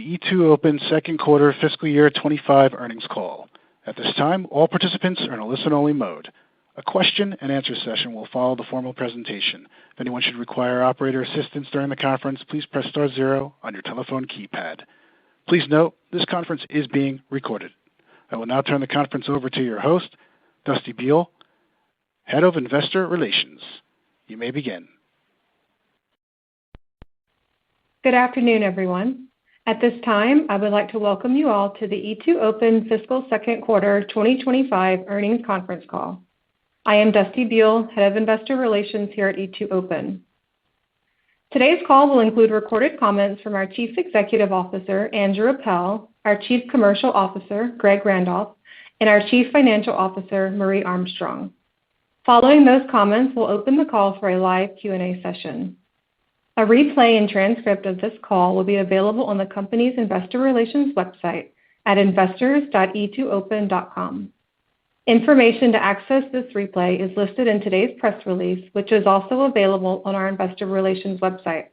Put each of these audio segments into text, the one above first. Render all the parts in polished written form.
E2Open second quarter fiscal year 25 earnings call. At this time, all participants are in a listen-only mode. A question-and-answer session will follow the formal presentation. If anyone should require operator assistance during the conference, please press star zero on your telephone keypad. Please note, this conference is being recorded. I will now turn the conference over to your host, Dusty Buell, Head of Investor Relations. You may begin. Good afternoon, everyone. At this time, I would like to welcome you all to the E2Open fiscal second quarter 2025 earnings conference call. I am Dusty Buell, Head of Investor Relations here at E2Open. Today's call will include recorded comments from our Chief Executive Officer, Andrew Appel, our Chief Commercial Officer, Greg Randolph, and our Chief Financial Officer, Marie Armstrong. Following those comments, we'll open the call for a live Q&A session. A replay and transcript of this call will be available on the company's investor relations website at investors.e2open.com. Information to access this replay is listed in today's press release, which is also available on our investor relations website.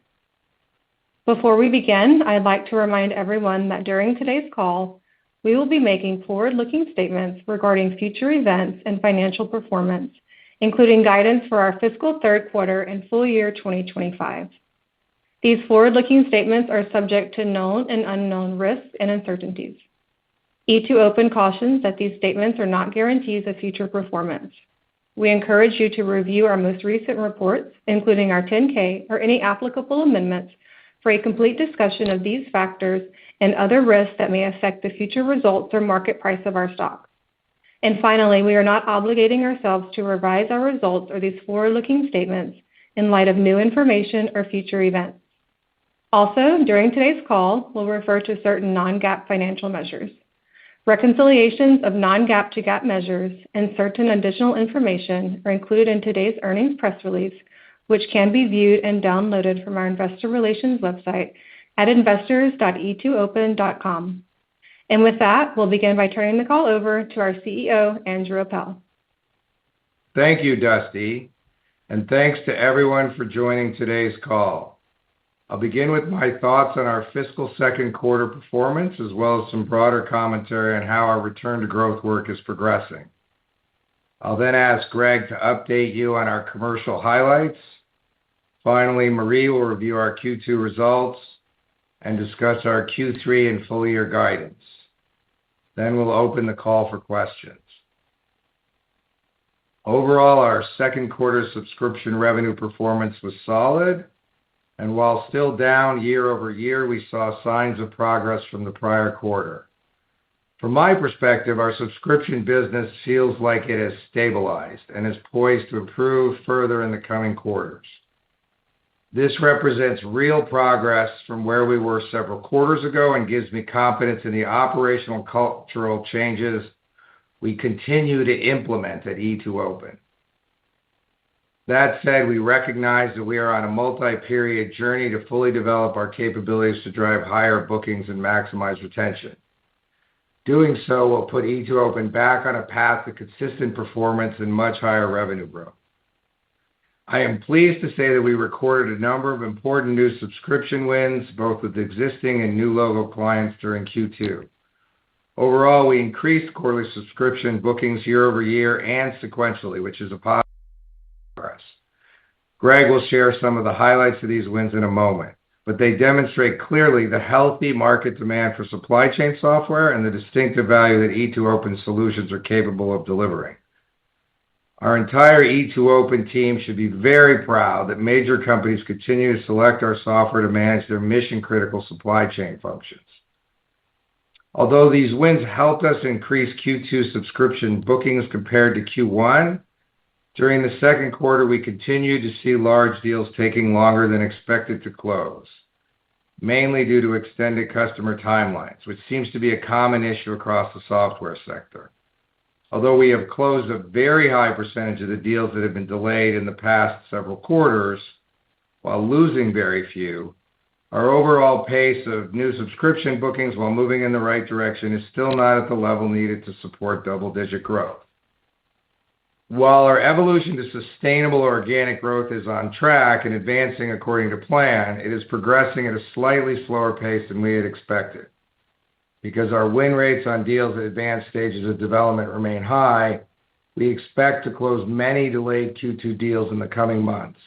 Before we begin, I'd like to remind everyone that during today's call, we will be making forward-looking statements regarding future events and financial performance, including guidance for our fiscal third quarter and full year 2025. These forward-looking statements are subject to known and unknown risks and uncertainties. E2Open cautions that these statements are not guarantees of future performance. We encourage you to review our most recent reports, including our 10-K or any applicable amendments, for a complete discussion of these factors and other risks that may affect the future results or market price of our stock. And finally, we are not obligating ourselves to revise our results or these forward-looking statements in light of new information or future events. Also, during today's call, we'll refer to certain non-GAAP financial measures. Reconciliations of non-GAAP to GAAP measures and certain additional information are included in today's earnings press release, which can be viewed and downloaded from our investor relations website at investors.e2open.com. And with that, we'll begin by turning the call over to our CEO, Andrew Appel. Thank you, Dusty, and thanks to everyone for joining today's call. I'll begin with my thoughts on our fiscal second quarter performance, as well as some broader commentary on how our return to growth work is progressing. I'll then ask Greg to update you on our commercial highlights. Finally, Marie will review our Q2 results and discuss our Q3 and full year guidance. Then we'll open the call for questions. Overall, our second quarter subscription revenue performance was solid, and while still down year over year, we saw signs of progress from the prior quarter. From my perspective, our subscription business feels like it has stabilized and is poised to improve further in the coming quarters. This represents real progress from where we were several quarters ago and gives me confidence in the operational and cultural changes we continue to implement at E2Open. That said, we recognize that we are on a multi-period journey to fully develop our capabilities to drive higher bookings and maximize retention. Doing so will put E2Open back on a path to consistent performance and much higher revenue growth. I am pleased to say that we recorded a number of important new subscription wins, both with existing and new logo clients during Q2. Overall, we increased quarterly subscription bookings year over year and sequentially, which is a positive. Greg will share some of the highlights of these wins in a moment, but they demonstrate clearly the healthy market demand for supply chain software and the distinctive value that E2Open solutions are capable of delivering. Our entire E2Open team should be very proud that major companies continue to select our software to manage their mission-critical supply chain functions. Although these wins helped us increase Q2 subscription bookings compared to Q1, during the second quarter, we continued to see large deals taking longer than expected to close, mainly due to extended customer timelines, which seems to be a common issue across the software sector. Although we have closed a very high percentage of the deals that have been delayed in the past several quarters, while losing very few, our overall pace of new subscription bookings, while moving in the right direction, is still not at the level needed to support double-digit growth. While our evolution to sustainable organic growth is on track and advancing according to plan, it is progressing at a slightly slower pace than we had expected. Because our win rates on deals at advanced stages of development remain high, we expect to close many delayed Q2 deals in the coming months.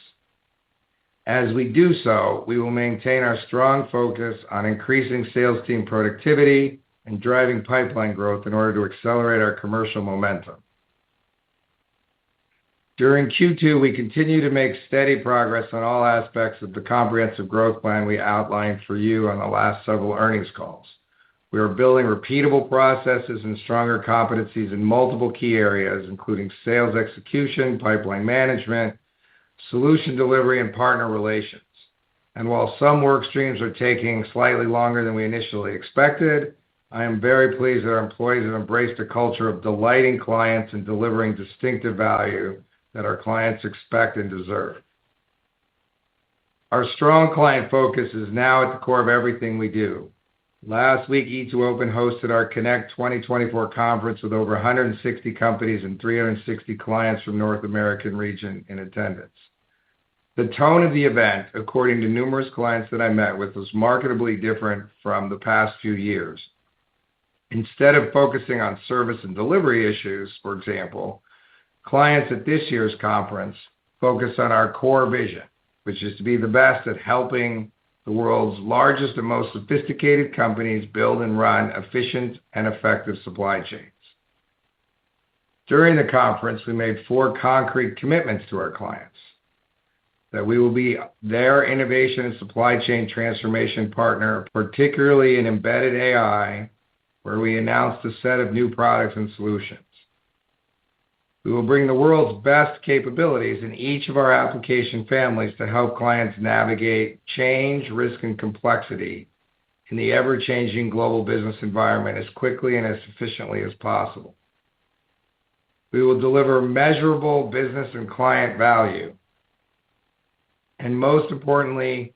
As we do so, we will maintain our strong focus on increasing sales team productivity and driving pipeline growth in order to accelerate our commercial momentum. During Q2, we continue to make steady progress on all aspects of the comprehensive growth plan we outlined for you on the last several earnings calls. We are building repeatable processes and stronger competencies in multiple key areas, including sales execution, pipeline management, solution delivery, and partner relations. And while some work streams are taking slightly longer than we initially expected, I am very pleased that our employees have embraced a culture of delighting clients and delivering distinctive value that our clients expect and deserve. Our strong client focus is now at the core of everything we do. Last week, E2Open hosted our Connect 2024 conference with over 160 companies and 360 clients from North American region in attendance. The tone of the event, according to numerous clients that I met with, was markedly different from the past few years. Instead of focusing on service and delivery issues, for example, clients at this year's conference focused on our core vision, which is to be the best at helping the world's largest and most sophisticated companies build and run efficient and effective supply chains. During the conference, we made 4 concrete commitments to our clients: that we will be their innovation and supply chain transformation partner, particularly in embedded AI, where we announced a set of new products and solutions. We will bring the world's best capabilities in each of our application families to help clients navigate change, risk, and complexity in the ever-changing global business environment as quickly and as efficiently as possible. We will deliver measurable business and client value. And most importantly,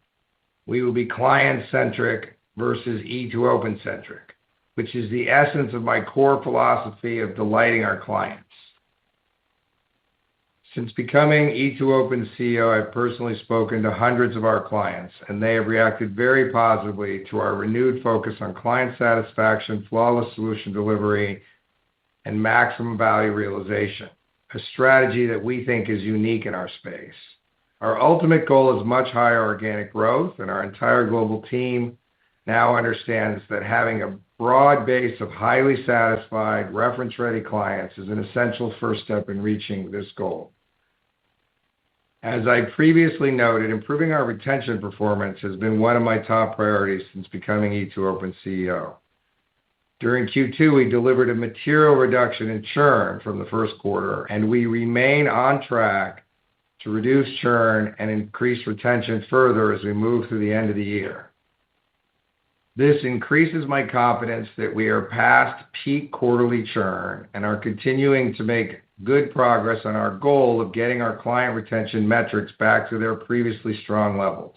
we will be client-centric versus E2Open-centric, which is the essence of my core philosophy of delighting our clients. Since becoming E2Open CEO, I've personally spoken to hundreds of our clients, and they have reacted very positively to our renewed focus on client satisfaction, flawless solution delivery, and maximum value realization, a strategy that we think is unique in our space. Our ultimate goal is much higher organic growth, and our entire global team now understands that having a broad base of highly satisfied, reference-ready clients is an essential first step in reaching this goal. As I previously noted, improving our retention performance has been one of my top priorities since becoming E2Open CEO. During Q2, we delivered a material reduction in churn from the first quarter, and we remain on track to reduce churn and increase retention further as we move through the end of the year. This increases my confidence that we are past peak quarterly churn and are continuing to make good progress on our goal of getting our client retention metrics back to their previously strong levels.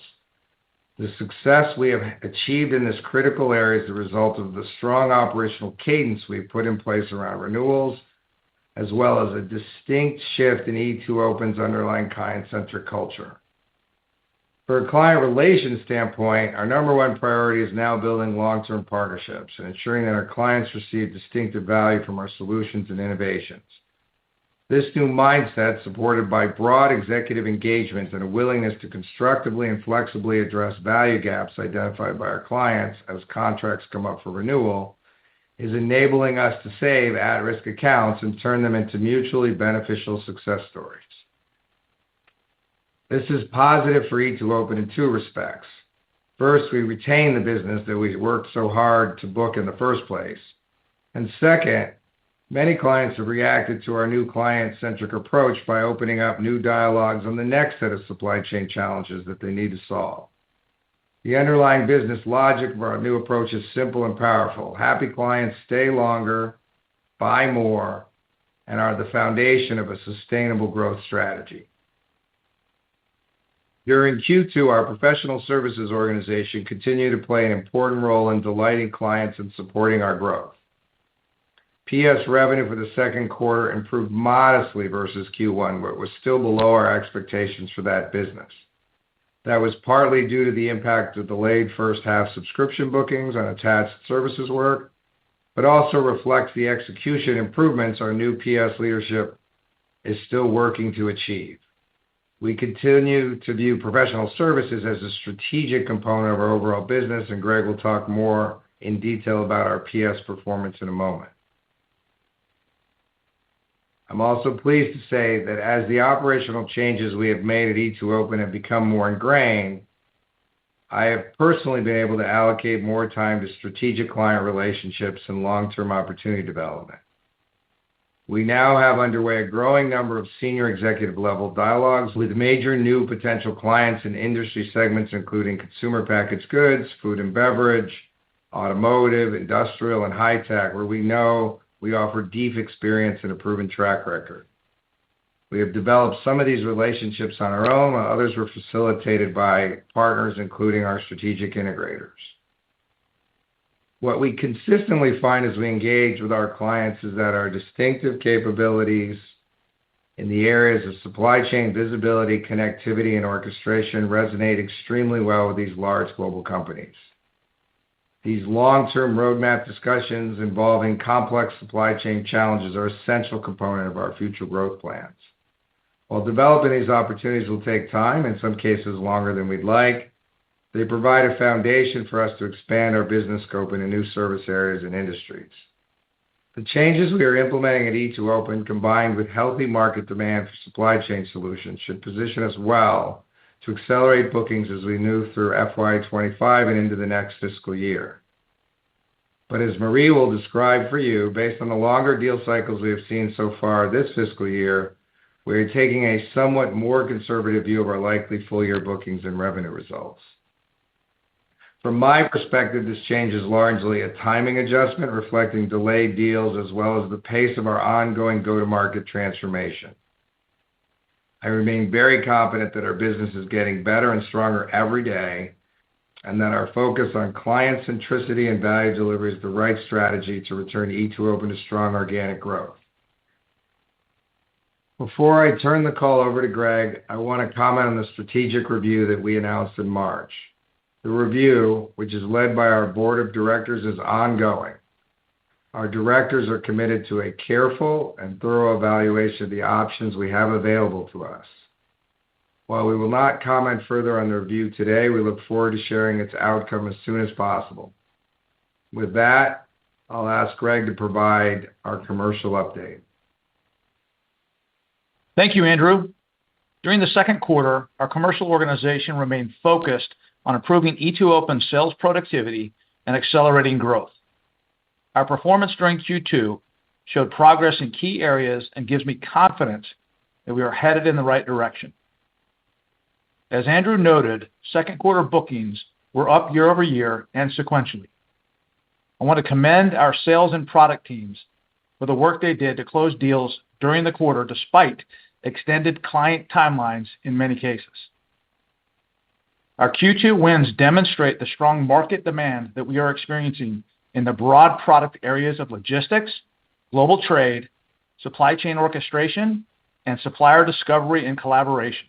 The success we have achieved in this critical area is the result of the strong operational cadence we've put in place around renewals, as well as a distinct shift in E2Open's underlying client-centric culture. For a client relations standpoint, our number one priority is now building long-term partnerships and ensuring that our clients receive distinctive value from our solutions and innovations. This new mindset, supported by broad executive engagement and a willingness to constructively and flexibly address value gaps identified by our clients as contracts come up for renewal, is enabling us to save at-risk accounts and turn them into mutually beneficial success stories. This is positive for E2Open in 2 respects. First, we retain the business that we worked so hard to book in the first place. And second, many clients have reacted to our new client-centric approach by opening up new dialogues on the next set of supply chain challenges that they need to solve. The underlying business logic of our new approach is simple and powerful. Happy clients stay longer, buy more, and are the foundation of a sustainable growth strategy. During Q2, our professional services organization continued to play an important role in delighting clients and supporting our growth. PS revenue for the second quarter improved modestly versus Q1, but was still below our expectations for that business. That was partly due to the impact of delayed first half subscription bookings on attached services work, but also reflects the execution improvements our new PS leadership is still working to achieve. We continue to view professional services as a strategic component of our overall business, and Greg will talk more in detail about our PS performance in a moment. I'm also pleased to say that as the operational changes we have made at E2Open have become more ingrained, I have personally been able to allocate more time to strategic client relationships and long-term opportunity development. We now have underway a growing number of senior executive level dialogues with major new potential clients in industry segments including consumer packaged goods, food and beverage, automotive, industrial, and high tech, where we know we offer deep experience and a proven track record. We have developed some of these relationships on our own, while others were facilitated by partners, including our strategic integrators. What we consistently find as we engage with our clients is that our distinctive capabilities in the areas of supply chain visibility, connectivity, and orchestration resonate extremely well with these large global companies. These long-term roadmap discussions involving complex supply chain challenges are an essential component of our future growth plans. While developing these opportunities will take time, in some cases longer than we'd like, they provide a foundation for us to expand our business scope into new service areas and industries. The changes we are implementing at E2Open, combined with healthy market demand for supply chain solutions, should position us well to accelerate bookings as we move through FY25 and into the next fiscal year. But as Marie will describe for you, based on the longer deal cycles we have seen so far this fiscal year, we are taking a somewhat more conservative view of our likely full-year bookings and revenue results. From my perspective, this change is largely a timing adjustment reflecting delayed deals as well as the pace of our ongoing go-to-market transformation. I remain very confident that our business is getting better and stronger every day, and that our focus on client centricity and value delivery is the right strategy to return E2Open to strong organic growth. Before I turn the call over to Greg, I want to comment on the strategic review that we announced in March. The review, which is led by our board of directors, is ongoing. Our directors are committed to a careful and thorough evaluation of the options we have available to us. While we will not comment further on the review today, we look forward to sharing its outcome as soon as possible. With that, I'll ask Greg to provide our commercial update. Thank you, Andrew. During the second quarter, our commercial organization remained focused on improving E2Open sales productivity and accelerating growth. Our performance during Q2 showed progress in key areas and gives me confidence that we are headed in the right direction. As Andrew noted, second quarter bookings were up year over year and sequentially. I want to commend our sales and product teams for the work they did to close deals during the quarter despite extended client timelines in many cases. Our Q2 wins demonstrate the strong market demand that we are experiencing in the broad product areas of logistics, global trade, supply chain orchestration, and supplier discovery and collaboration.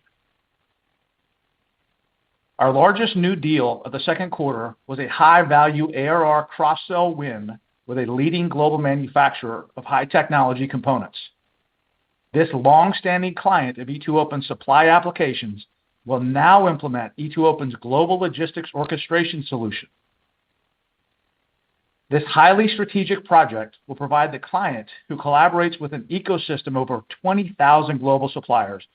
Our largest new deal of the second quarter was a high-value ARR cross-sell win with a leading global manufacturer of high-technology components. This long-standing client of E2Open supply applications will now implement E2Open's global logistics orchestration solution. This highly strategic project will provide the client, who collaborates with an ecosystem of over 20,000 global suppliers,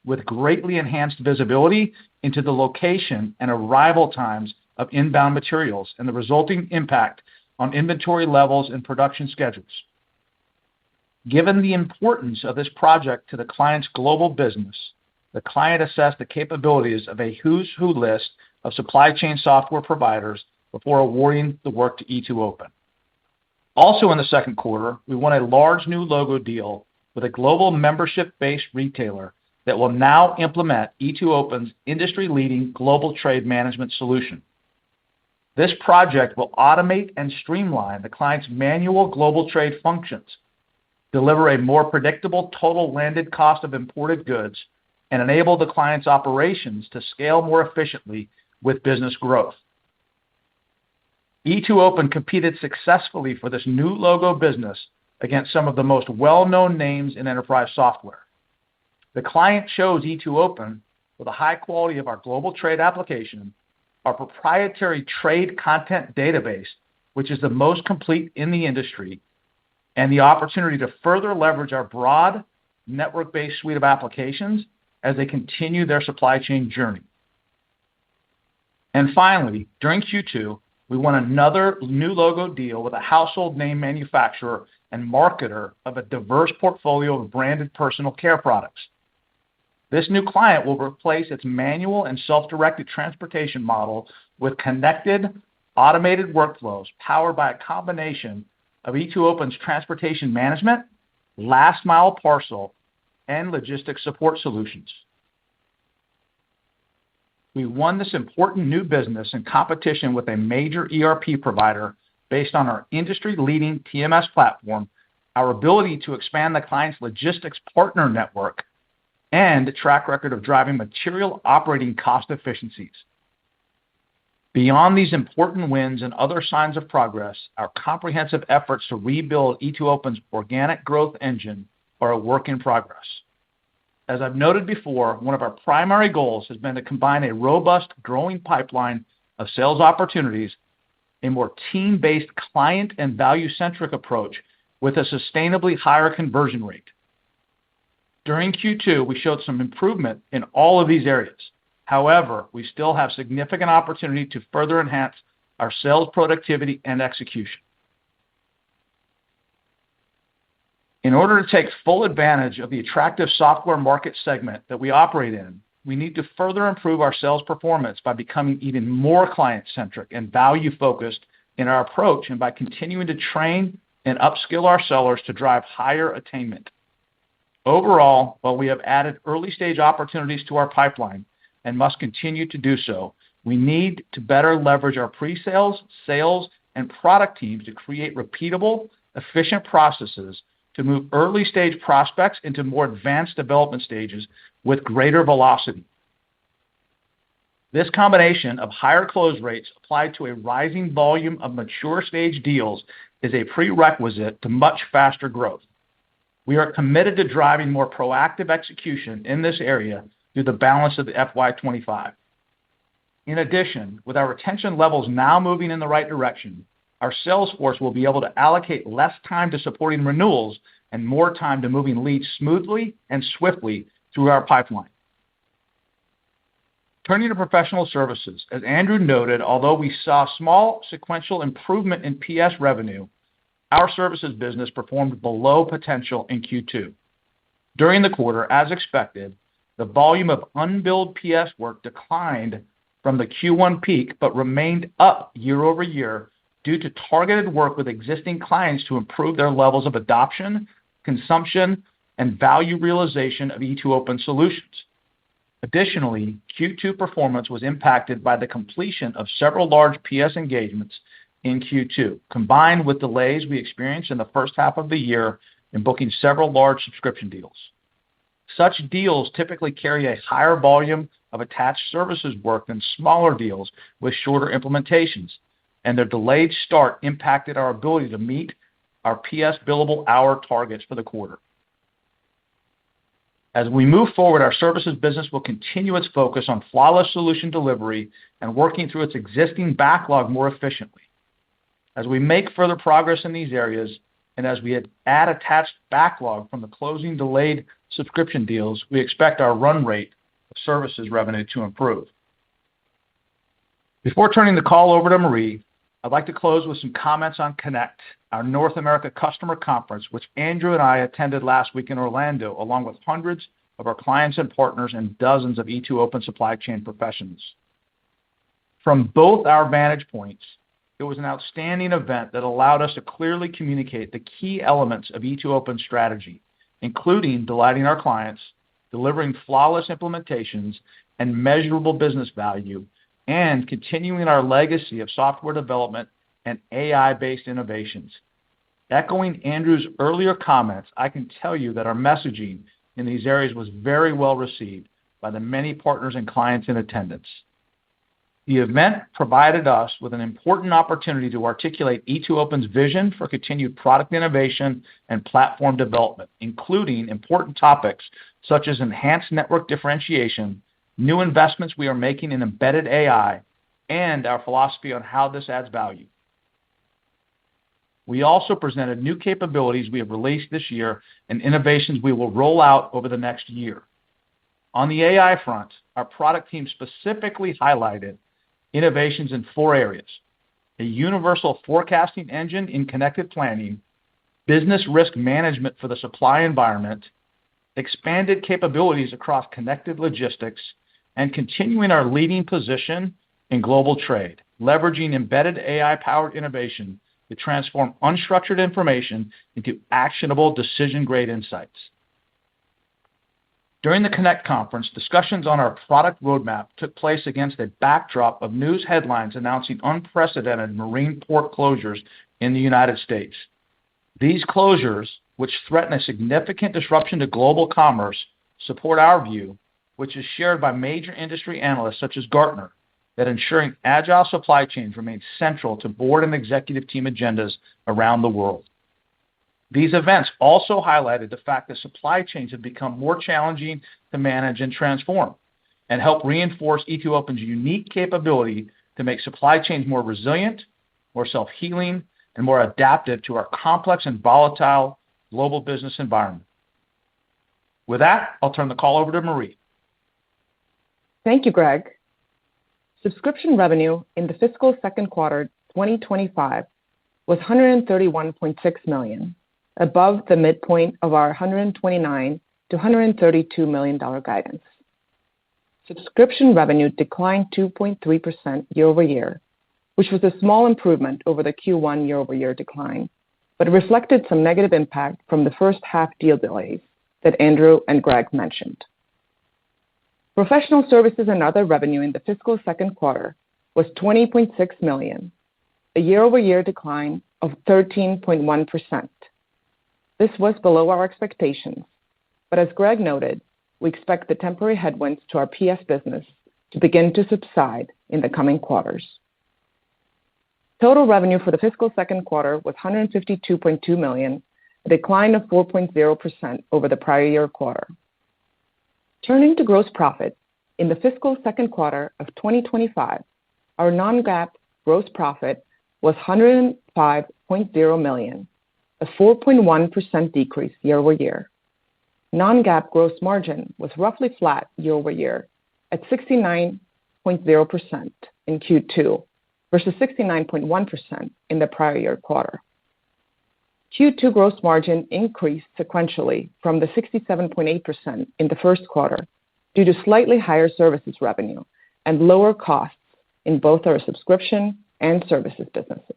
with greatly enhanced visibility into the location and arrival times of inbound materials and the resulting impact on inventory levels and production schedules. Given the importance of this project to the client's global business, the client assessed the capabilities of a who's who list of supply chain software providers before awarding the work to E2Open. Also in the second quarter, we won a large new logo deal with a global membership-based retailer that will now implement E2Open's industry-leading global trade management solution. This project will automate and streamline the client's manual global trade functions, deliver a more predictable total landed cost of imported goods, and enable the client's operations to scale more efficiently with business growth. E2Open competed successfully for this new logo business against some of the most well-known names in enterprise software. The client chose E2Open for the high quality of our global trade application, our proprietary trade content database, which is the most complete in the industry, and the opportunity to further leverage our broad network-based suite of applications as they continue their supply chain journey. And finally, during Q2, we won another new logo deal with a household name manufacturer and marketer of a diverse portfolio of branded personal care products. This new client will replace its manual and self-directed transportation model with connected, automated workflows powered by a combination of E2Open's transportation management, last mile parcel, and logistics support solutions. We won this important new business in competition with a major ERP provider based on our industry-leading TMS platform, our ability to expand the client's logistics partner network, and a track record of driving material operating cost efficiencies. Beyond these important wins and other signs of progress, our comprehensive efforts to rebuild E2Open's organic growth engine are a work in progress. As I've noted before, one of our primary goals has been to combine a robust, growing pipeline of sales opportunities, a more team-based client and value-centric approach with a sustainably higher conversion rate. During Q2, we showed some improvement in all of these areas. However, we still have significant opportunity to further enhance our sales productivity and execution. In order to take full advantage of the attractive software market segment that we operate in, we need to further improve our sales performance by becoming even more client-centric and value-focused in our approach, and by continuing to train and upskill our sellers to drive higher attainment. Overall, while we have added early-stage opportunities to our pipeline and must continue to do so, we need to better leverage our pre-sales, sales, and product teams to create repeatable, efficient processes to move early-stage prospects into more advanced development stages with greater velocity. This combination of higher close rates applied to a rising volume of mature stage deals is a prerequisite to much faster growth. We are committed to driving more proactive execution in this area through the balance of the FY25. In addition, with our retention levels now moving in the right direction, our sales force will be able to allocate less time to supporting renewals and more time to moving leads smoothly and swiftly through our pipeline. Turning to professional services, as Andrew noted, although we saw small sequential improvement in PS revenue, our services business performed below potential in Q2. During the quarter, as expected, the volume of unbilled PS work declined from the Q1 peak, but remained up year over year due to targeted work with existing clients to improve their levels of adoption, consumption, and value realization of E2Open solutions. Additionally, Q2 performance was impacted by the completion of several large PS engagements in Q2, combined with delays we experienced in the first half of the year in booking several large subscription deals. Such deals typically carry a higher volume of attached services work than smaller deals with shorter implementations, and their delayed start impacted our ability to meet our PS billable hour targets for the quarter. As we move forward, our services business will continue its focus on flawless solution delivery and working through its existing backlog more efficiently. As we make further progress in these areas, and as we add attached backlog from the closing delayed subscription deals, we expect our run rate of services revenue to improve. Before turning the call over to Marie, I'd like to close with some comments on Connect, our North America customer conference, which Andrew and I attended last week in Orlando, along with hundreds of our clients and partners and dozens of E2Open supply chain professionals. From both our vantage points, it was an outstanding event that allowed us to clearly communicate the key elements of E2Open's strategy, including delighting our clients, delivering flawless implementations and measurable business value, and continuing our legacy of software development and AI-based innovations. Echoing Andrew's earlier comments, I can tell you that our messaging in these areas was very well received by the many partners and clients in attendance. The event provided us with an important opportunity to articulate E2Open's vision for continued product innovation and platform development, including important topics such as enhanced network differentiation, new investments we are making in embedded AI, and our philosophy on how this adds value. We also presented new capabilities we have released this year and innovations we will roll out over the next year. On the AI front, our product team specifically highlighted innovations in 4 areas: a universal forecasting engine in connected planning, business risk management for the supply environment, expanded capabilities across connected logistics, and continuing our leading position in global trade, leveraging embedded AI-powered innovation to transform unstructured information into actionable decision-grade insights. During the Connect conference, discussions on our product roadmap took place against a backdrop of news headlines announcing unprecedented marine port closures in the United States. These closures, which threaten a significant disruption to global commerce, support our view, which is shared by major industry analysts such as Gartner, that ensuring agile supply chains remain central to board and executive team agendas around the world. These events also highlighted the fact that supply chains have become more challenging to manage and transform, and help reinforce E2Open's unique capability to make supply chains more resilient, more self-healing, and more adaptive to our complex and volatile global business environment. With that, I'll turn the call over to Marie. Thank you, Greg. Subscription revenue in the fiscal second quarter 2025 was $131.6 million, above the midpoint of our $129 to $132 million guidance. Subscription revenue declined 2.3% year over year, which was a small improvement over the Q1 year-over-year decline, but reflected some negative impact from the first half deal delays that Andrew and Greg mentioned. Professional services and other revenue in the fiscal second quarter was $20.6 million, a year-over-year decline of 13.1%. This was below our expectations, but as Greg noted, we expect the temporary headwinds to our PS business to begin to subside in the coming quarters. Total revenue for the fiscal second quarter was $152.2 million, a decline of 4.0% over the prior year quarter. Turning to gross profit, in the fiscal second quarter of 2025, our non-GAAP gross profit was $105.0 million, a 4.1% decrease year over year. Non-GAAP gross margin was roughly flat year over year at 69.0% in Q2 versus 69.1% in the prior year quarter. Q2 gross margin increased sequentially from the 67.8% in the first quarter due to slightly higher services revenue and lower costs in both our subscription and services businesses.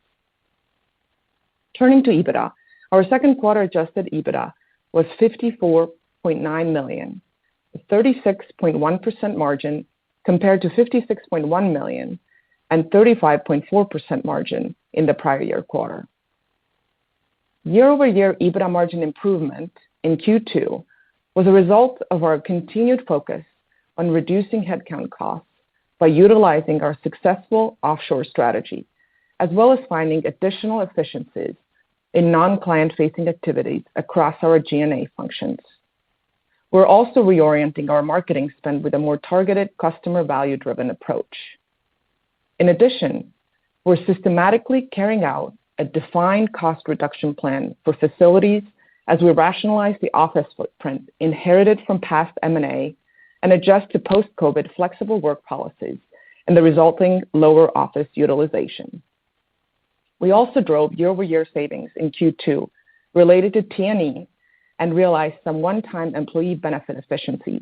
Turning to EBITDA, our second quarter adjusted EBITDA was $54.9 million, a 36.1% margin compared to $56.1 million and 35.4% margin in the prior year quarter. Year-over-year EBITDA margin improvement in Q2 was a result of our continued focus on reducing headcount costs by utilizing our successful offshore strategy, as well as finding additional efficiencies in non-client-facing activities across our G&A functions. We're also reorienting our marketing spend with a more targeted customer value-driven approach. In addition, we're systematically carrying out a defined cost reduction plan for facilities as we rationalize the office footprint inherited from past M&A and adjust to post-COVID flexible work policies and the resulting lower office utilization. We also drove year-over-year savings in Q2 related to T&E and realized some one-time employee benefit efficiencies,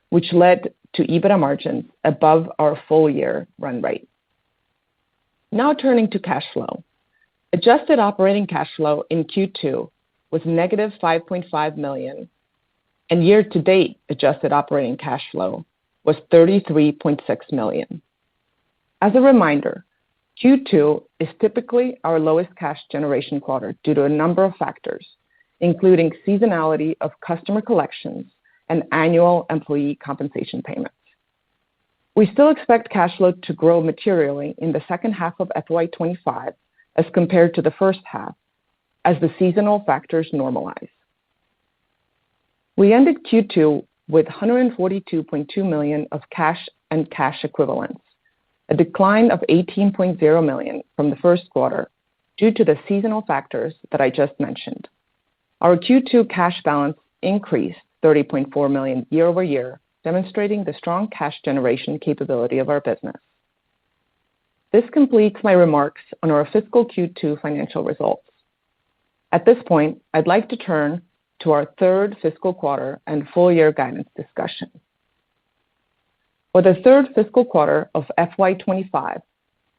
which led to EBITDA margins above our full-year run rate. Now turning to cash flow. Adjusted operating cash flow in Q2 was negative $5.5 million, and year-to-date adjusted operating cash flow was $33.6 million. As a reminder, Q2 is typically our lowest cash generation quarter due to a number of factors, including seasonality of customer collections and annual employee compensation payments. We still expect cash flow to grow materially in the second half of FY25 as compared to the first half, as the seasonal factors normalize. We ended Q2 with $142.2 million of cash and cash equivalents, a decline of $18.0 million from the first quarter due to the seasonal factors that I just mentioned. Our Q2 cash balance increased $30.4 million year over year, demonstrating the strong cash generation capability of our business. This completes my remarks on our fiscal Q2 financial results. At this point, I'd like to turn to our third fiscal quarter and full year guidance discussion. For the third fiscal quarter of FY25,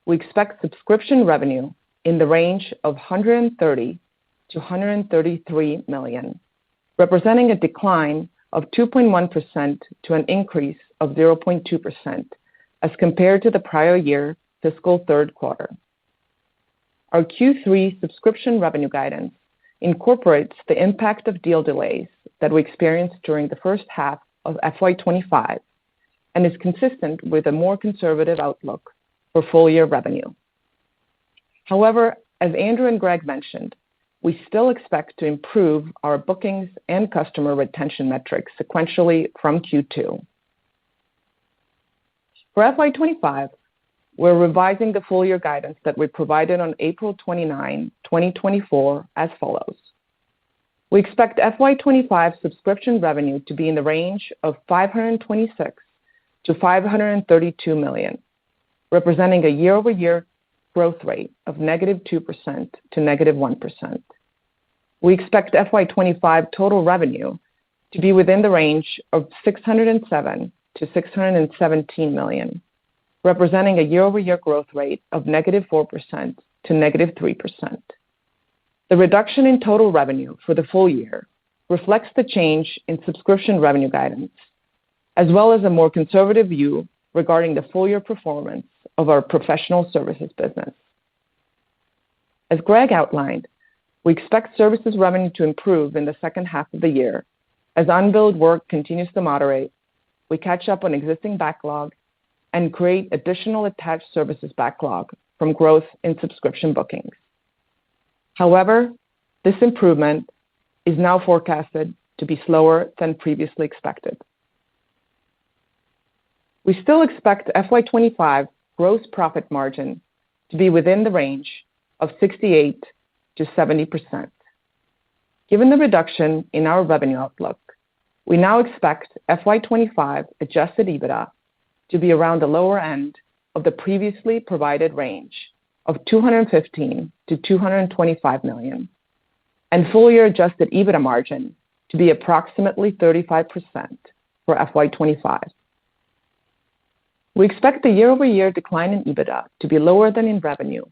we expect subscription revenue in the range of $130 to $133 million, representing a decline of 2.1% to an increase of 0.2% as compared to the prior year fiscal third quarter. Our Q3 subscription revenue guidance incorporates the impact of deal delays that we experienced during the first half of FY25 and is consistent with a more conservative outlook for full year revenue. However, as Andrew and Greg mentioned, we still expect to improve our bookings and customer retention metrics sequentially from Q2. For FY25, we're revising the full year guidance that we provided on April 29, 2024 as follows. We expect FY25 subscription revenue to be in the range of $526 to $532 million, representing a year-over-year growth rate of -2% to -1%. We expect FY25 total revenue to be within the range of $607 to $617 million, representing a year-over-year growth rate of -4% to -3%. The reduction in total revenue for the full year reflects the change in subscription revenue guidance, as well as a more conservative view regarding the full year performance of our professional services business. As Greg outlined, we expect services revenue to improve in the second half of the year as unbilled work continues to moderate, we catch up on existing backlog, and create additional attached services backlog from growth in subscription bookings. However, this improvement is now forecasted to be slower than previously expected. We still expect FY25 gross profit margin to be within the range of 68 to 70%. Given the reduction in our revenue outlook, we now expect FY25 adjusted EBITDA to be around the lower end of the previously provided range of $215 to $225 million, and full year adjusted EBITDA margin to be approximately 35% for FY25. We expect the year-over-year decline in EBITDA to be lower than in revenue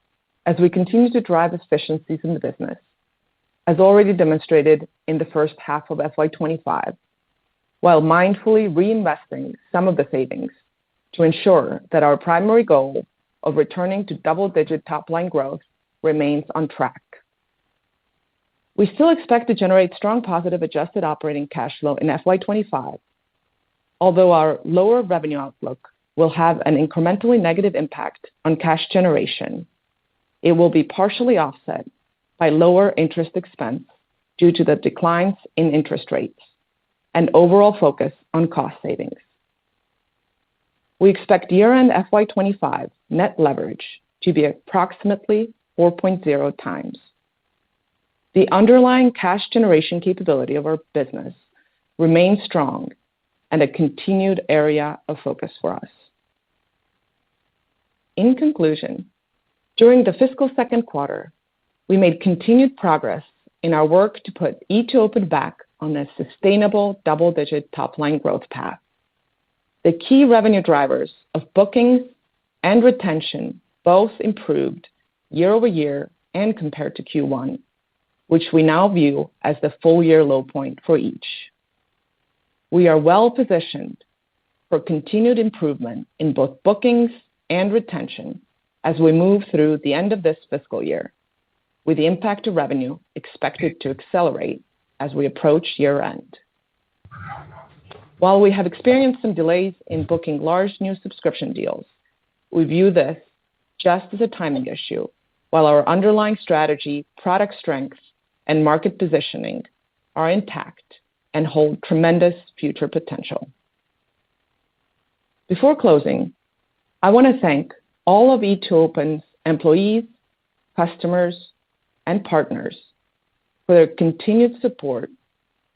as we continue to drive efficiencies in the business, as already demonstrated in the first half of FY25, while mindfully reinvesting some of the savings to ensure that our primary goal of returning to double-digit top-line growth remains on track. We still expect to generate strong positive adjusted operating cash flow in FY25, although our lower revenue outlook will have an incrementally negative impact on cash generation. It will be partially offset by lower interest expense due to the declines in interest rates and overall focus on cost savings. We expect year-end FY25 net leverage to be approximately 4.0 times. The underlying cash generation capability of our business remains strong and a continued area of focus for us. In conclusion, during the fiscal second quarter, we made continued progress in our work to put E2Open back on a sustainable double-digit top-line growth path. The key revenue drivers of bookings and retention both improved year over year and compared to Q1, which we now view as the full year low point for each. We are well positioned for continued improvement in both bookings and retention as we move through the end of this fiscal year, with the impact to revenue expected to accelerate as we approach year-end. While we have experienced some delays in booking large new subscription deals, we view this just as a timing issue, while our underlying strategy, product strengths, and market positioning are intact and hold tremendous future potential. Before closing, I want to thank all of E2Open's employees, customers, and partners for their continued support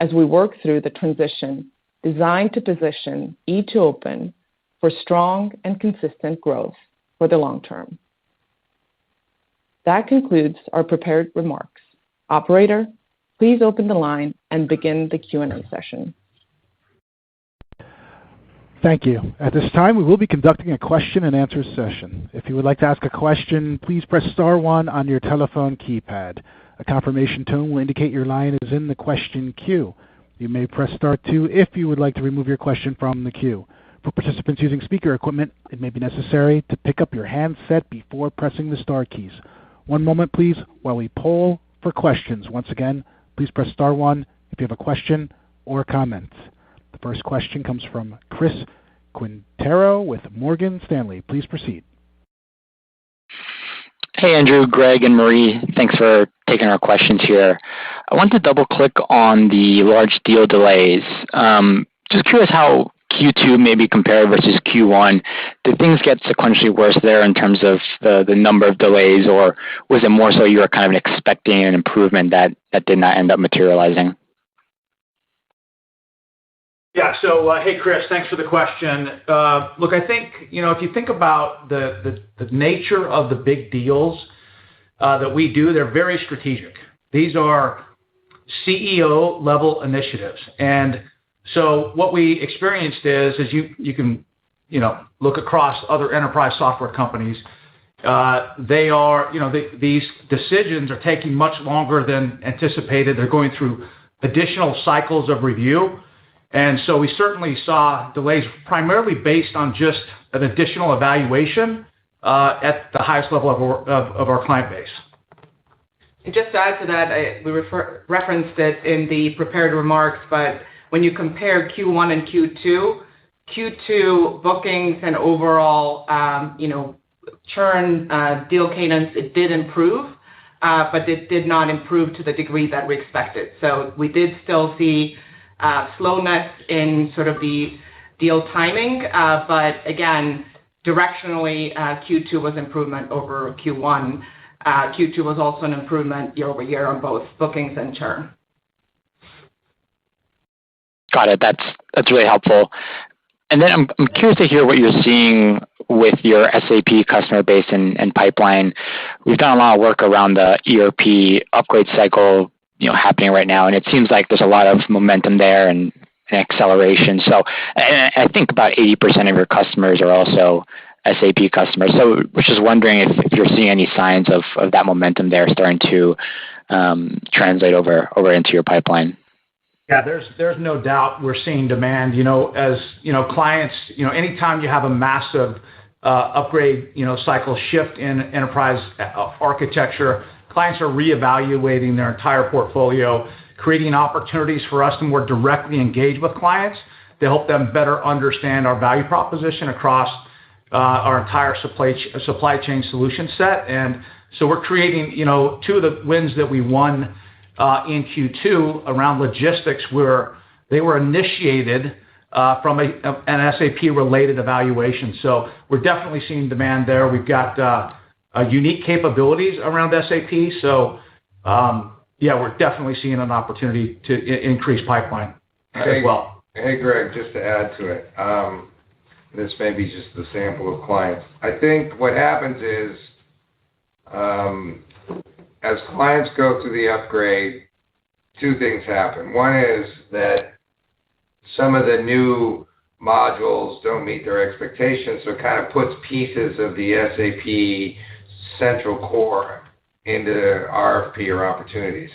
as we work through the transition designed to position E2Open for strong and consistent growth for the long term. That concludes our prepared remarks. Operator, please open the line and begin the Q&A session. Thank you. At this time, we will be conducting a question and answer session. If you would like to ask a question, please press star one on your telephone keypad. A confirmation tone will indicate your line is in the question queue. You may press star two if you would like to remove your question from the queue. For participants using speaker equipment, it may be necessary to pick up your handset before pressing the star keys. One moment, please, while we poll for questions. Once again, please press star one if you have a question or comment. The first question comes from Chris Quintero with Morgan Stanley. Please proceed. Hey, Andrew, Greg, and Marie. Thanks for taking our questions here. I want to double-click on the large deal delays. Just curious how Q2 maybe compared versus Q1. Did things get sequentially worse there in terms of the number of delays, or was it more so you were kind of expecting an improvement that did not end up materializing? Yeah. So, hey, Chris, thanks for the question. Look, I think, if you think about the nature of the big deals that we do, they're very strategic. These are CEO-level initiatives. And so what we experienced is you can, look across other enterprise software companies. These decisions are taking much longer than anticipated. They're going through additional cycles of review. And so we certainly saw delays primarily based on just an additional evaluation at the highest level of our client base. And just to add to that, we referenced it in the prepared remarks, but when you compare Q1 and Q2 bookings and overall, churn deal cadence, it did improve, but it did not improve to the degree that we expected. So we did still see slowness in sort of the deal timing, but again, directionally, Q2 was improvement over Q1. Q2 was also an improvement year over year on both bookings and churn. Got it. That's really helpful. And then I'm curious to hear what you're seeing with your SAP customer base and pipeline. We've done a lot of work around the ERP upgrade cycle, happening right now, and it seems like there's a lot of momentum there and acceleration. So, and I think about 80% of your customers are also SAP customers. So, we're just wondering if you're seeing any signs of that momentum there starting to translate over into your pipeline. Yeah, there's no doubt we're seeing demand. As clients, anytime you have a massive upgrade, cycle shift in enterprise architecture, clients are reevaluating their entire portfolio, creating opportunities for us to more directly engage with clients to help them better understand our value proposition across our entire supply chain solution set. And so we're creating, two of the wins that we won in Q2 around logistics where they were initiated from an SAP-related evaluation. So we're definitely seeing demand there. We've got unique capabilities around SAP. So, we're definitely seeing an opportunity to increase pipeline as well. Hey, Greg, just to add to it, this may be just the sample of clients. I think what happens is, as clients go through the upgrade, two things happen. One is that some of the new modules don't meet their expectations, so it kind of puts pieces of the SAP central core into RFP or opportunities.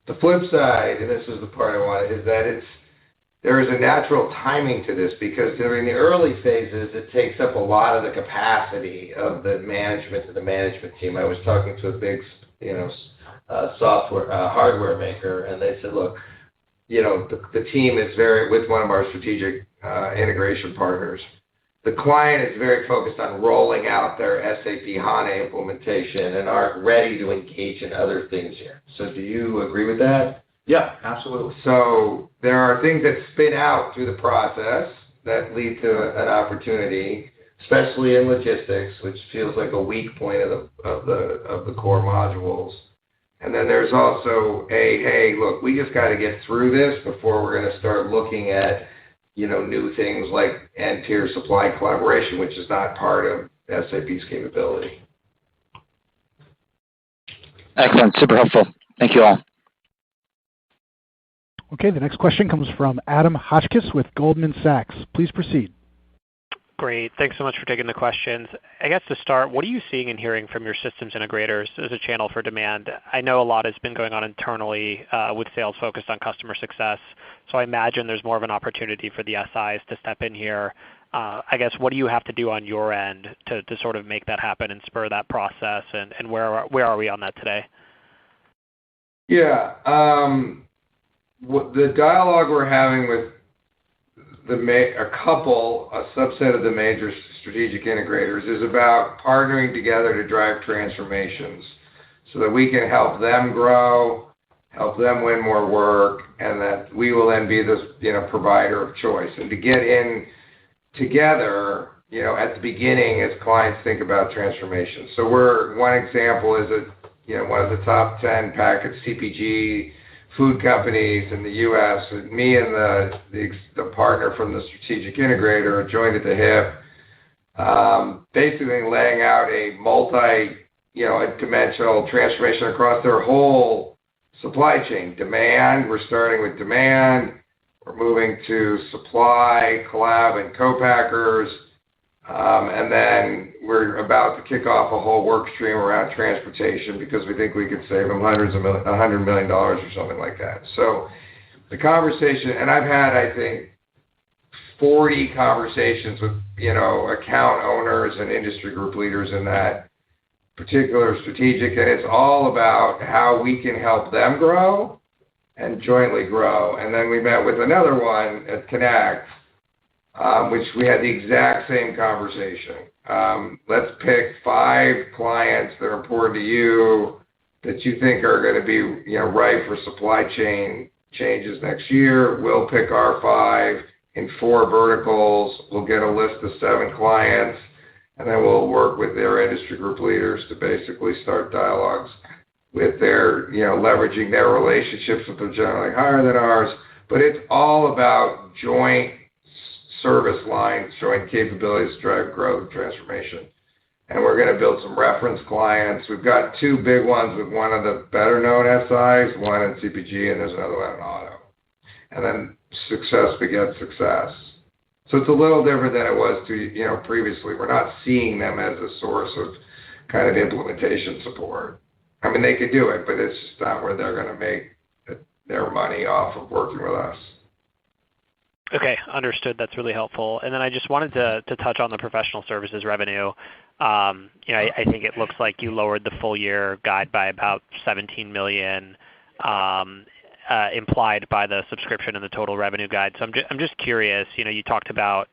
The flip side, and this is the part I wanted, is that there is a natural timing to this because during the early phases, it takes up a lot of the capacity of the management and the management team. I was talking to a big, hardware maker, and they said, look, the team is with one of our strategic integration partners. The client is very focused on rolling out their SAP HANA implementation and aren't ready to engage in other things yet. So do you agree with that? Yeah, absolutely. So there are things that spin out through the process that lead to an opportunity, especially in logistics, which feels like a weak point of the core modules. And then there's also hey, look, we just got to get through this before we're going to start looking at, new things like end-tier supply collaboration, which is not part of SAP's capability. Excellent. Super helpful. Thank you all. Okay, the next question comes from Adam Hotchkiss with Goldman Sachs. Please proceed. Great. Thanks so much for taking the questions. I guess to start, what are you seeing and hearing from your systems integrators as a channel for demand? I know a lot has been going on internally with sales focused on customer success, so I imagine there's more of an opportunity for the SIs to step in here. I guess, what do you have to do on your end to sort of make that happen and spur that process, and where are we on that today? Yeah. The dialogue we're having with a subset of the major strategic integrators is about partnering together to drive transformations so that we can help them grow, help them win more work, and that we will then be this, provider of choice. And to get in together, at the beginning as clients think about transformation. So one example is one of the top 10 packaged CPG food companies in the U.S. and me and the partner from the strategic integrator are joined at the hip, basically laying out a dimensional transformation across their whole supply chain. Demand, we're starting with demand. We're moving to supply, collab, and co-packers. And then we're about to kick off a whole work stream around transportation because we think we could save them $100 million or something like that. So the conversation, and I've had, I think, 40 conversations with, account owners and industry group leaders in that particular strategic, and it's all about how we can help them grow and jointly grow. And then we met with another one at Connect, which we had the exact same conversation. Let's pick 5 clients that are important to you that you think are going to be, ripe for supply chain changes next year. We'll pick our 5 in 4 verticals. We'll get a list of 7 clients, and then we'll work with their industry group leaders to basically start dialogues with their, leveraging their relationships with them generally higher than ours. But it's all about joint service lines, joint capabilities to drive growth and transformation. And we're going to build some reference clients. We've got 2 big ones with one of the better known SIs, one in CPG, and there's another one in auto. And then success begets success. So it's a little different than it was previously. We're not seeing them as a source of kind of implementation support. I mean, they could do it, but it's just not where they're going to make their money off of working with us. Okay, understood. That's really helpful. And then I just wanted to touch on the professional services revenue. I think it looks like you lowered the full year guide by about $17 million, implied by the subscription and the total revenue guide. So I'm just curious. You talked about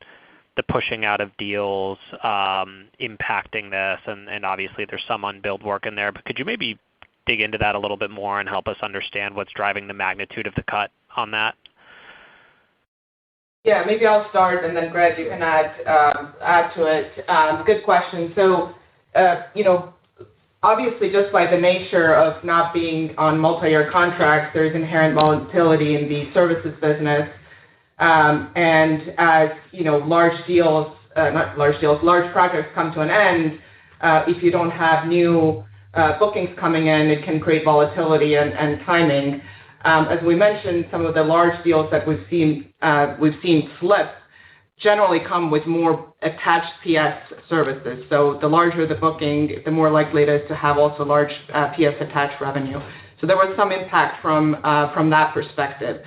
the pushing out of deals impacting this, and obviously there's some unbilled work in there. But could you maybe dig into that a little bit more and help us understand what's driving the magnitude of the cut on that? Yeah, maybe I'll start, and then Greg, you can add to it. Good question. So, obviously, just by the nature of not being on multi-year contracts, there's inherent volatility in the services business. And as large projects come to an end, if you don't have new bookings coming in, it can create volatility and timing. As we mentioned, some of the large deals that we've seen slip generally come with more attached PS services. So the larger the booking, the more likely it is to have also large PS attached revenue. So there was some impact from that perspective.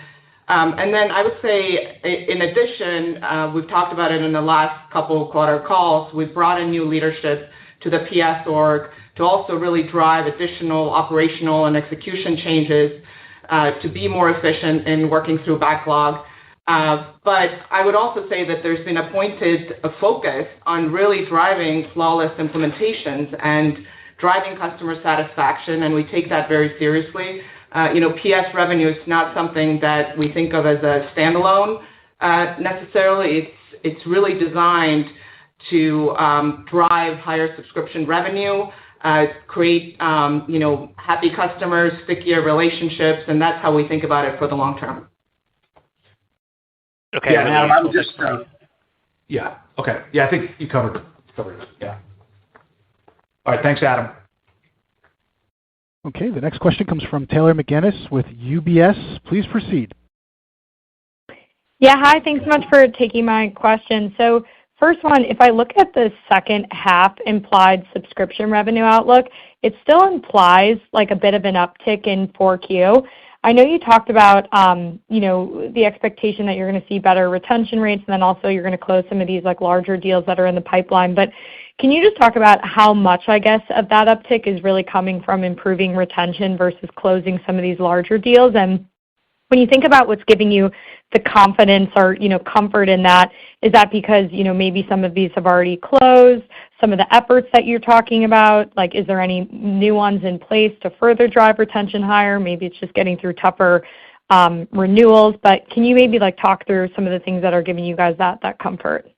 And then I would say, in addition, we've talked about it in the last couple of quarter calls, we've brought in new leadership to the PS org to also really drive additional operational and execution changes to be more efficient in working through backlog. But I would also say that there's been a pointed focus on really driving flawless implementations and driving customer satisfaction, and we take that very seriously. PS revenue is not something that we think of as a standalone necessarily. It's really designed to drive higher subscription revenue, create happy customers, stickier relationships, and that's how we think about it for the long term. Okay. Yeah, Adam, I'm just okay. Yeah, I think you covered it. Yeah. All right. Thanks, Adam. Okay. The next question comes from Taylor McGinnis with UBS. Please proceed. Yeah. Hi. Thanks so much for taking my question. So first one, if I look at the second half implied subscription revenue outlook, it still implies like a bit of an uptick in 4Q. I know you talked about, the expectation that you're going to see better retention rates, and then also you're going to close some of these like larger deals that are in the pipeline. But can you just talk about how much, I guess, of that uptick is really coming from improving retention versus closing some of these larger deals? And when you think about what's giving you the confidence or, comfort in that, is that because, maybe some of these have already closed, some of the efforts that you're talking about, like is there any new ones in place to further drive retention higher? Maybe it's just getting through tougher renewals, but can you maybe like talk through some of the things that are giving you guys that comfort?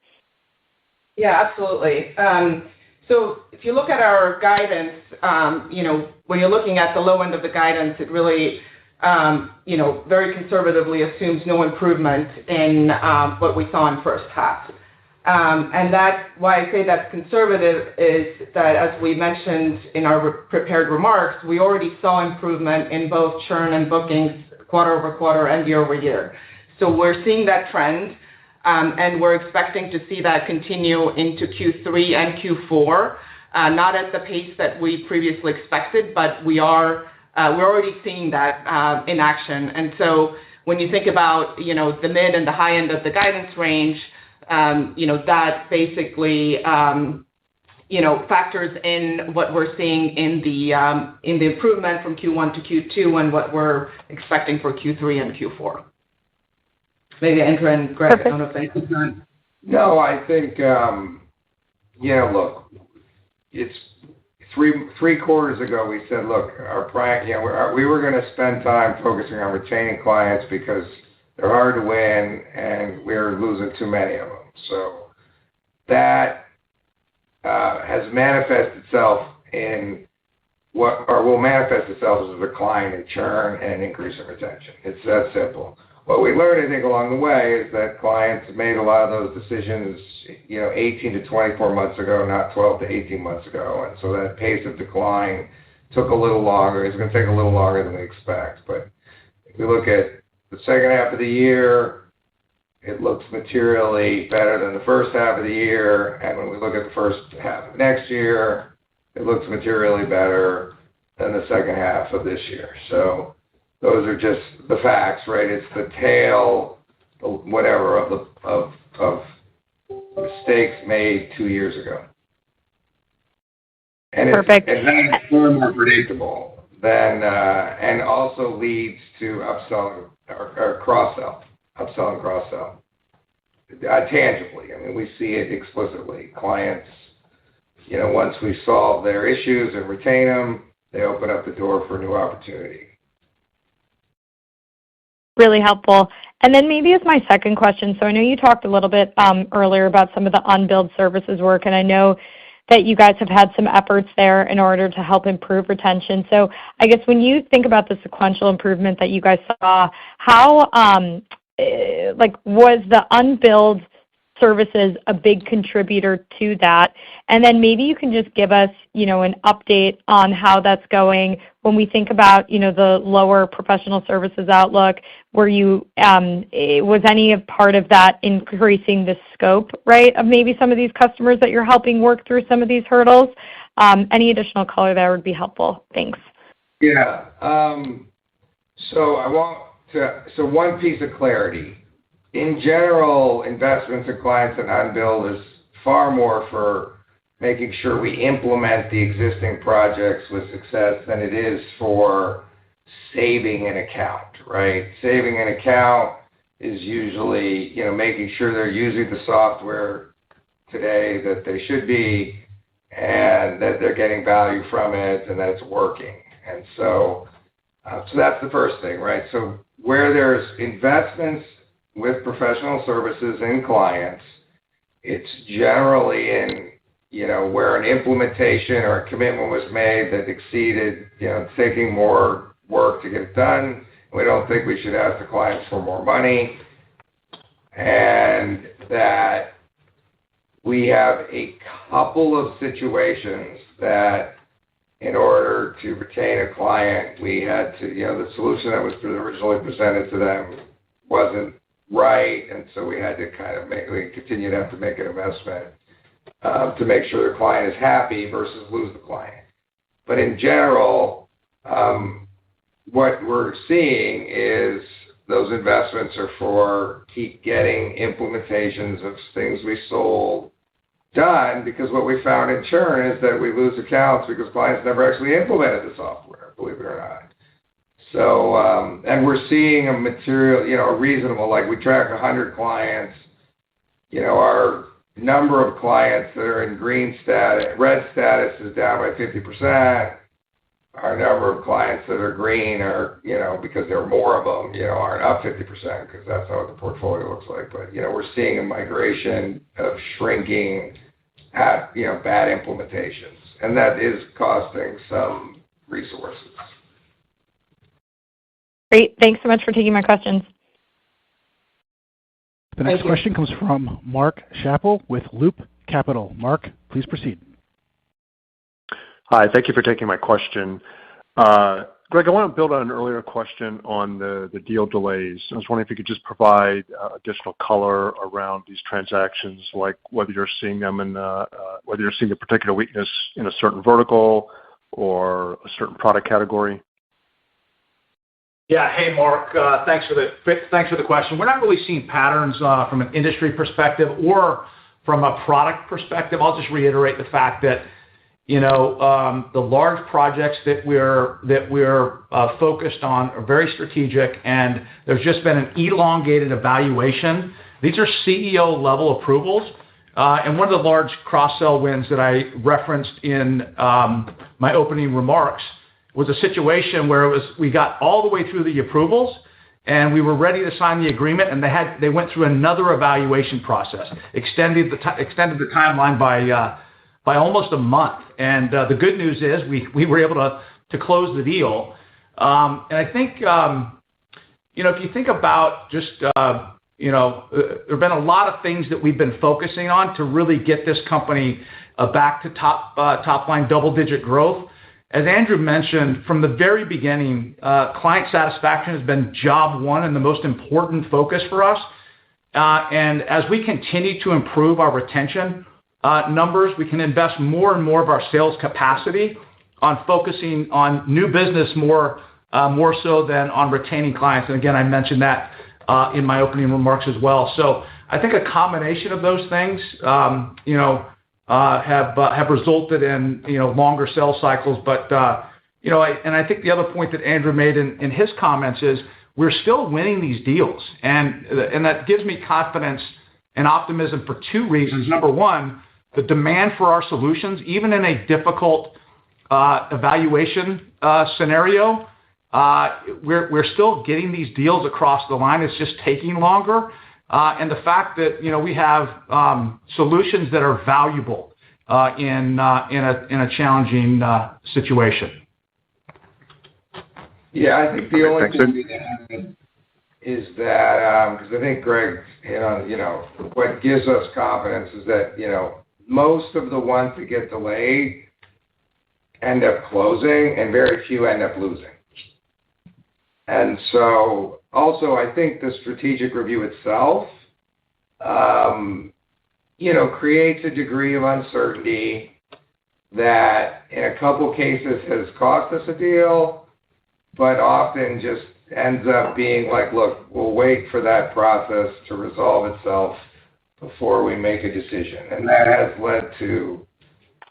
Yeah, absolutely. So if you look at our guidance, when you're looking at the low end of the guidance, it really very conservatively assumes no improvement in what we saw in first half. And that's why I say that's conservative is that, as we mentioned in our prepared remarks, we already saw improvement in both churn and bookings quarter over quarter and year over year. So we're seeing that trend, and we're expecting to see that continue into Q3 and Q4, not at the pace that we previously expected, but we're already seeing that in action. And so when you think about, the mid and the high end of the guidance range, that basically, factors in what we're seeing in the improvement from Q1 to Q2 and what we're expecting for Q3 and Q4. Maybe Andrew and Greg, I don't know if anything's on. No, I think, look, it's three quarters ago we said, look, we were going to spend time focusing on retaining clients because they're hard to win and we're losing too many of them. So that has manifested itself in will manifest itself as a decline in churn and an increase in retention. It's that simple. What we learned, I think, along the way is that clients made a lot of those decisions, 18 to 24 months ago, not 12 to 18 months ago. And so that pace of decline took a little longer. It's going to take a little longer than we expect. But if we look at the second half of the year, it looks materially better than the first half of the year. And when we look at the first half of next year, it looks materially better than the second half of this year. So those are just the facts, right? It's the tail, whatever, of mistakes made 2 years ago. And Perfect. And that's far more predictable than, and also leads to upselling or cross-sell, upsell and cross-sell, tangibly. I mean, we see it explicitly. Clients, once we solve their issues and retain them, they open up the door for new opportunity. Really helpful. And then maybe as my second question, so I know you talked a little bit earlier about some of the unbilled services work, and I know that you guys have had some efforts there in order to help improve retention. So I guess when you think about the sequential improvement that you guys saw, how, was the unbilled services a big contributor to that? And then maybe you can just give us, an update on how that's going when we think about, the lower professional services outlook. Was any part of that increasing the scope, right, of maybe some of these customers that you're helping work through some of these hurdles? Any additional color there would be helpful. Thanks. Yeah. So So one piece of clarity. In general, investments in clients and unbilled is far more for making sure we implement the existing projects with success than it is for saving an account, right? Saving an account is usually, making sure they're using the software today that they should be and that they're getting value from it and that it's working. And so that's the first thing, right? So where there's investments with professional services in clients, it's generally in, where an implementation or a commitment was made that exceeded, taking more work to get it done. We don't think we should ask the clients for more money, and that we have a couple of situations that in order to retain a client, we had to, the solution that was originally presented to them wasn't right, and so we had to we continue to have to make an investment to make sure the client is happy versus lose the client. But in general, what we're seeing is those investments are for keep getting implementations of things we sold done, because what we found in churn is that we lose accounts because clients never actually implemented the software, believe it or not. So, and we're seeing a material, a reasonable, like we track 100 clients, our number of clients that are in red status is down by 50%. Our number of clients that are green are, because there are more of them, aren't up 50% because that's not what the portfolio looks like. But, we're seeing a migration of shrinking at, bad implementations, and that is costing some resources. Great. Thanks so much for taking my questions. The next question comes from Mark Schappel with Loop Capital. Mark, please proceed. Hi, thank you for taking my question. Greg, I want to build on an earlier question on the deal delays. I was wondering if you could just provide additional color around these transactions, like whether you're seeing them whether you're seeing a particular weakness in a certain vertical or a certain product category. Yeah. Hey, Mark. Thanks for the question. We're not really seeing patterns from an industry perspective or from a product perspective. I'll just reiterate the fact that the large projects that we're focused on are very strategic, and there's just been an elongated evaluation. These are CEO level approvals, and one of the large cross-sell wins that I referenced in my opening remarks was a situation where we got all the way through the approvals, and we were ready to sign the agreement, and they went through another evaluation process, extended the timeline by almost a month. And the good news is we were able to close the deal. And I think if you think about just there have been a lot of things that we've been focusing on to really get this company back to top line double-digit growth. As Andrew mentioned, from the very beginning, client satisfaction has been job one and the most important focus for us. And as we continue to improve our retention numbers, we can invest more and more of our sales capacity on focusing on new business more so than on retaining clients. And again, I mentioned that in my opening remarks as well. So I think a combination of those things, have resulted in longer sales cycles. But and I think the other point that Andrew made in his comments is we're still winning these deals, and that gives me confidence and optimism for two reasons. Number one, the demand for our solutions, even in a difficult evaluation scenario, we're still getting these deals across the line. It's just taking longer. And the fact that we have solutions that are valuable in a challenging situation. Yeah, I think the only thing we add is that because I think Greg, what gives us confidence is that most of the ones that get delayed end up closing, and very few end up losing. And so also, I think the strategic review itself, creates a degree of uncertainty that in a couple cases has cost us a deal, but often just ends up being like, look, we'll wait for that process to resolve itself before we make a decision. And that has led to,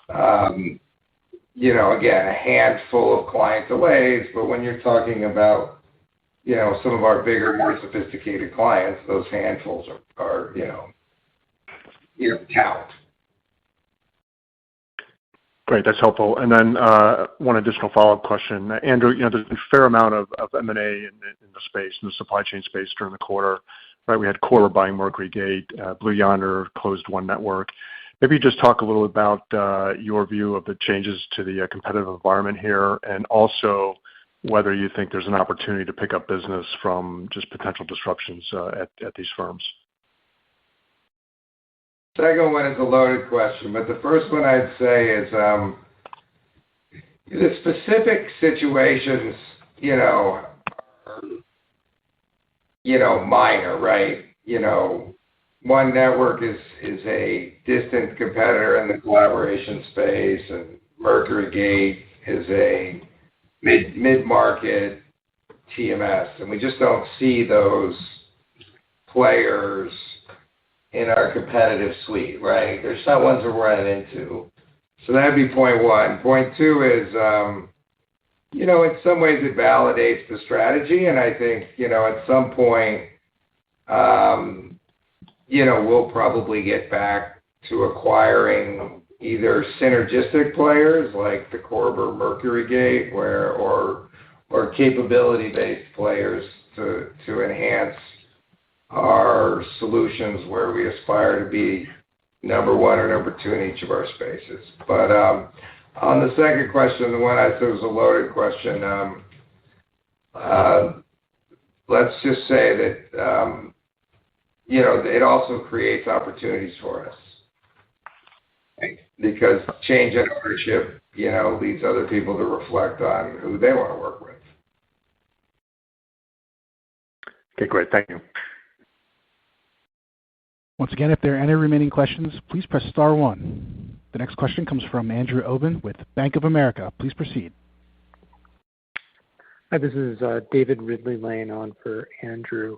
again, a handful of client delays. But when you're talking about, some of our bigger, more sophisticated clients, those handfuls are count. Great. That's helpful. And then one additional follow-up question. Andrew, there's been a fair amount of M&A in the space, in the supply chain space during the quarter. Right? We had Corber buying Mercury Gate, Blue Yonder closed One Network. Maybe just talk a little about your view of the changes to the competitive environment here, and also whether you think there's an opportunity to pick up business from just potential disruptions at these firms. Second one is a loaded question, but the first one I'd say is the specific situations, are, minor, right? One Network is a distant competitor in the collaboration space, and Mercury Gate is a mid-market TMS, and we just don't see those players in our competitive suite, right? There's not ones we're running into. So that'd be point one. Point two is, in some ways it validates the strategy, and I think, at some point, we'll probably get back to acquiring either synergistic players like the Corber Mercury Gate, or capability-based players to enhance our solutions where we aspire to be number one or number two in each of our spaces. But on the second question, the one I said was a loaded question, let's just say that, it also creates opportunities for us. Because change in ownership, leads other people to reflect on who they want to work with. Okay, great. Thank you. Once again, if there are any remaining questions, please press star one. The next question comes from Andrew Obin with Bank of America. Please proceed. Hi, this is David Ridley laying on for Andrew.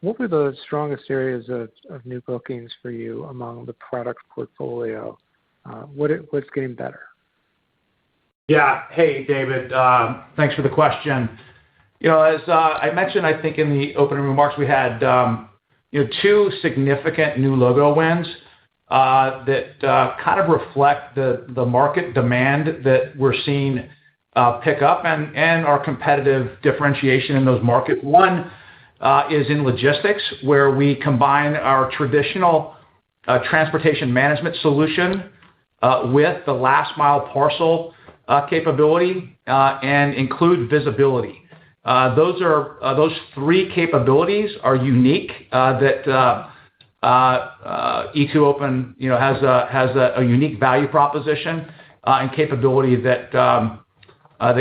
What were the strongest areas of new bookings for you among the product portfolio? What's getting better? Yeah. Hey, David. Thanks for the question. As I mentioned, I think in the opening remarks, we had two significant new logo wins that kind of reflect the market demand that we're seeing pick up and our competitive differentiation in those markets. One is in logistics, where we combine our traditional transportation management solution with the last mile parcel capability and include visibility. Those three capabilities are unique that E2Open has a unique value proposition and capability that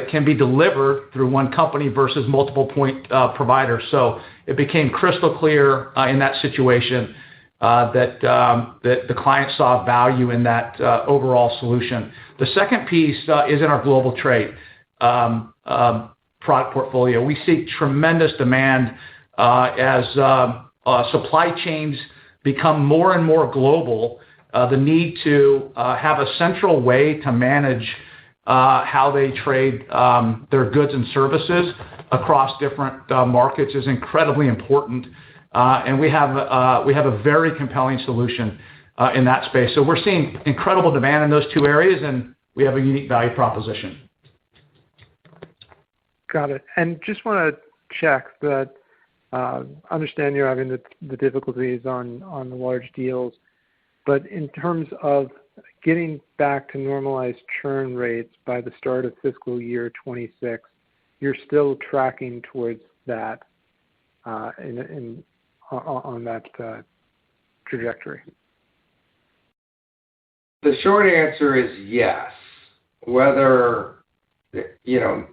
can be delivered through one company versus multiple point providers. So it became crystal clear in that situation that the client saw value in that overall solution. The second piece is in our global trade product portfolio. We see tremendous demand as supply chains become more and more global. The need to have a central way to manage how they trade their goods and services across different markets is incredibly important, and we have a very compelling solution in that space. So we're seeing incredible demand in those two areas, and we have a unique value proposition. Got it. And just want to check that. Understand you're having the difficulties on the large deals, but in terms of getting back to normalized churn rates by the start of fiscal year 26, you're still tracking towards that on that trajectory. The short answer is yes. Whether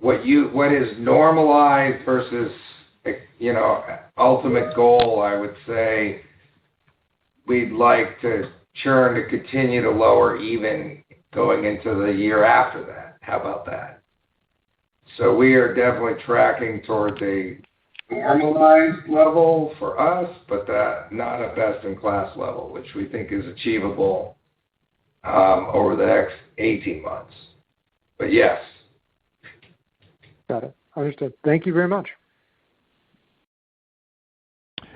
what is normalized versus ultimate goal, I would say we'd like to churn to continue to lower even going into the year after that. How about that? So we are definitely tracking towards a normalized level for us, but not a best-in-class level, which we think is achievable over the next 18 months. But yes. Got it. Understood. Thank you very much.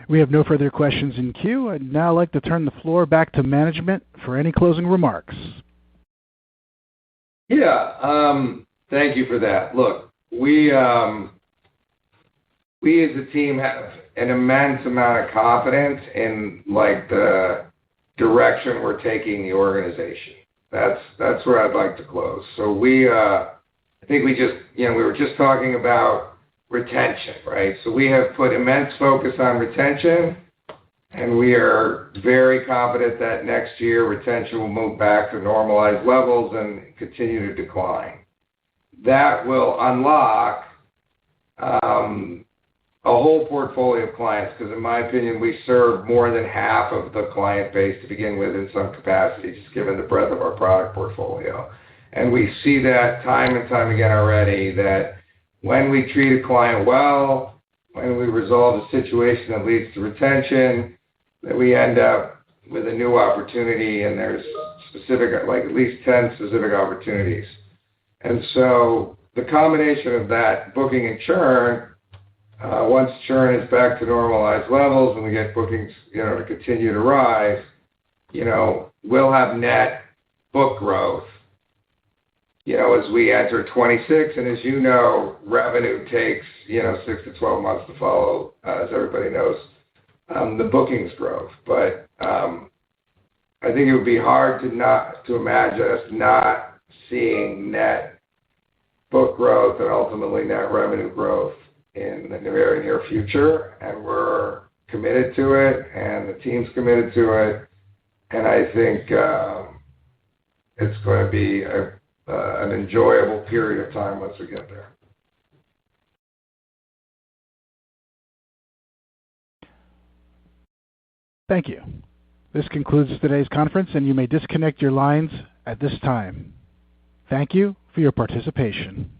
We have no further questions in queue. I'd now like to turn the floor back to management for any closing remarks. Yeah, thank you for that. Look, we as a team have an immense amount of confidence in the direction we're taking the organization. That's where I'd like to close. So I think we were just talking about retention, right? So we have put immense focus on retention, and we are very confident that next year retention will move back to normalized levels and continue to decline. That will unlock a whole portfolio of clients, because in my opinion, we serve more than half of the client base to begin with in some capacity, just given the breadth of our product portfolio. And we see that time and time again already, that when we treat a client well, when we resolve a situation that leads to retention, that we end up with a new opportunity, and there's specific, at least 10 specific opportunities. And so the combination of that booking and churn, once churn is back to normalized levels and we get bookings, to continue to rise, we'll have net book growth, as we enter 26. And as you know, revenue takes, 6 to 12 months to follow, as everybody knows, the bookings growth. But I think it would be hard to imagine us not seeing net book growth and ultimately net revenue growth in the very near future, and we're committed to it, and the team's committed to it, and I think it's going to be an enjoyable period of time once we get there. Thank you. This concludes today's conference, and you may disconnect your lines at this time. Thank you for your participation.